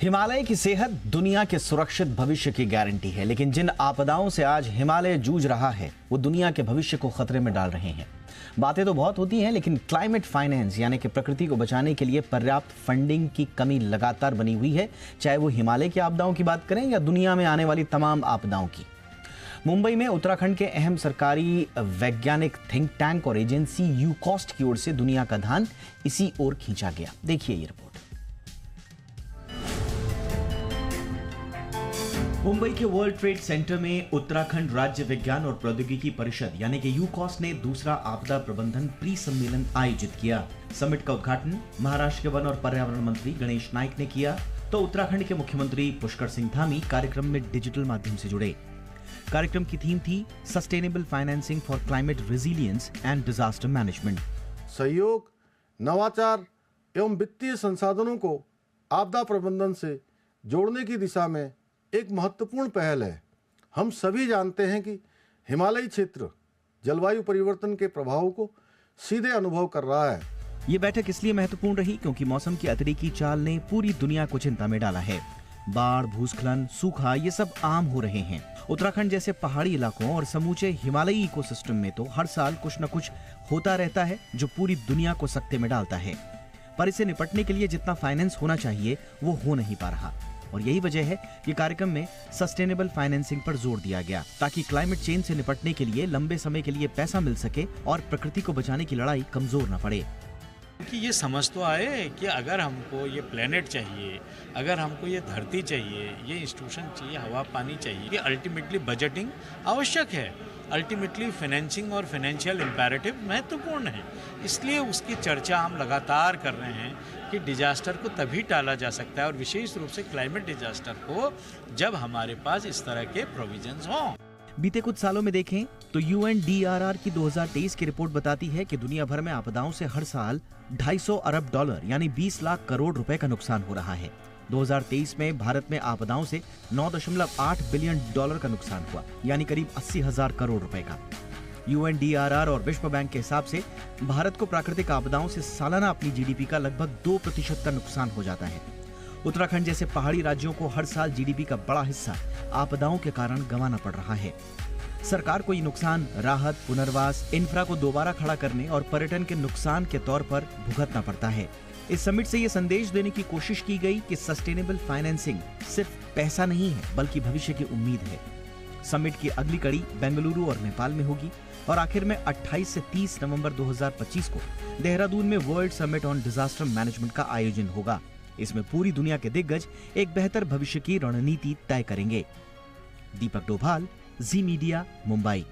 हिमालय की सेहत दुनिया के सुरक्षित भविष्य की गारंटी है, लेकिन जिन आपदाओं से आज हिमालय जूझ रहा है वो दुनिया के भविष्य को खतरे में डाल रहे हैं। बातें तो बहुत होती हैं, लेकिन क्लाइमेट फाइनेंस यानी कि प्रकृति को बचाने के लिए पर्याप्त फंडिंग की कमी लगातार बनी हुई है, चाहे वो हिमालय की आपदाओं की बात करें या दुनिया में आने वाली तमाम आपदाओं की। मुंबई में उत्तराखंड के अहम सरकारी वैज्ञानिक थिंक टैंक और एजेंसी यूकॉस्ट की ओर से दुनिया का ध्यान इसी ओर खींचा गया। देखिए ये रिपोर्ट। मुंबई के वर्ल्ड ट्रेड सेंटर में उत्तराखंड राज्य विज्ञान और प्रौद्योगिकी परिषद यानी कि यूकॉस्ट ने दूसरा आपदा प्रबंधन प्री सम्मेलन आयोजित किया। समिट का उद्घाटन महाराष्ट्र के वन और पर्यावरण मंत्री गणेश नाइक ने किया, तो उत्तराखंड के मुख्यमंत्री पुष्कर सिंह धामी कार्यक्रम में डिजिटल माध्यम से जुड़े। कार्यक्रम की थीम थी sustainable financing for climate resilience and disaster management. सहयोग, नवाचार एवं वित्तीय संसाधनों को आपदा प्रबंधन से जोड़ने की दिशा में एक महत्वपूर्ण पहल है। हम सभी जानते हैं कि हिमालयी क्षेत्र जलवायु परिवर्तन के प्रभावों को सीधे अनुभव कर रहा है। ये बैठक इसलिए महत्वपूर्ण रही क्योंकि मौसम की अतिरेकी चाल ने पूरी दुनिया को चिंता में डाला है। बाढ़, भूस्खलन, सूखा ये सब आम हो रहे हैं। उत्तराखंड जैसे पहाड़ी इलाकों और समूचे हिमालयी इकोसिस्टम में तो हर साल कुछ न कुछ होता रहता है जो पूरी दुनिया को सकते में डालता है। पर इसे निपटने के लिए जितना फाइनेंस होना चाहिए वो हो नहीं पा रहा, और यही वजह है कि कार्यक्रम में सस्टेनेबल फाइनेंसिंग पर जोर दिया गया, ताकि क्लाइमेट चेंज से निपटने के लिए लंबे समय के लिए पैसा मिल सके और प्रकृति को बचाने की लड़ाई कमजोर न पड़े। कि ये समझ तो आए कि अगर हमको ये प्लेनेट चाहिए, अगर हमको ये धरती चाहिए, ये इंस्टीट्यूशन चाहिए, हवा पानी चाहिए, कि अल्टीमेटली बजटिंग आवश्यक है। अल्टीमेटली फाइनेंसिंग और फाइनेंशियल इम्पेरेटिव महत्वपूर्ण है। इसलिए उसकी चर्चा हम लगातार कर रहे हैं कि डिजास्टर को तभी टाला जा सकता है, और विशेष रूप से क्लाइमेट डिजास्टर को, जब हमारे पास इस तरह के प्रोविजंस हों। बीते कुछ सालों में देखें तो UNDRR की 2023 की रिपोर्ट बताती है कि दुनिया भर में आपदाओं से हर साल 250 अरब डॉलर यानी 20 लाख करोड़ रुपए का नुकसान हो रहा है। 2023 में भारत में आपदाओं से 9.8 बिलियन डॉलर का नुकसान हुआ, यानी करीब 80,000 करोड़ रुपए का। UNDRR और विश्व बैंक के हिसाब से भारत को प्राकृतिक आपदाओं से सालाना अपनी GDP का लगभग 2% का नुकसान हो जाता है। उत्तराखंड जैसे पहाड़ी राज्यों को हर साल GDP का बड़ा हिस्सा आपदाओं के कारण गंवाना पड़ रहा है। सरकार को ये नुकसान राहत, पुनर्वास, इंफ्रा को दोबारा खड़ा करने और पर्यटन के नुकसान के तौर पर भुगतना पड़ता है। इस समिट से ये संदेश देने की कोशिश की गई कि सस्टेनेबल फाइनेंसिंग सिर्फ पैसा नहीं है बल्कि भविष्य की उम्मीद है। समिट की अगली कड़ी बेंगलुरु और नेपाल में होगी, और आखिर में 28 से 30 नवंबर 2025 को देहरादून में world summit on disaster management का आयोजन होगा। इसमें पूरी दुनिया के दिग्गज एक बेहतर भविष्य की रणनीति तय करेंगे। दीपक डोभाल, जी मीडिया, मुंबई।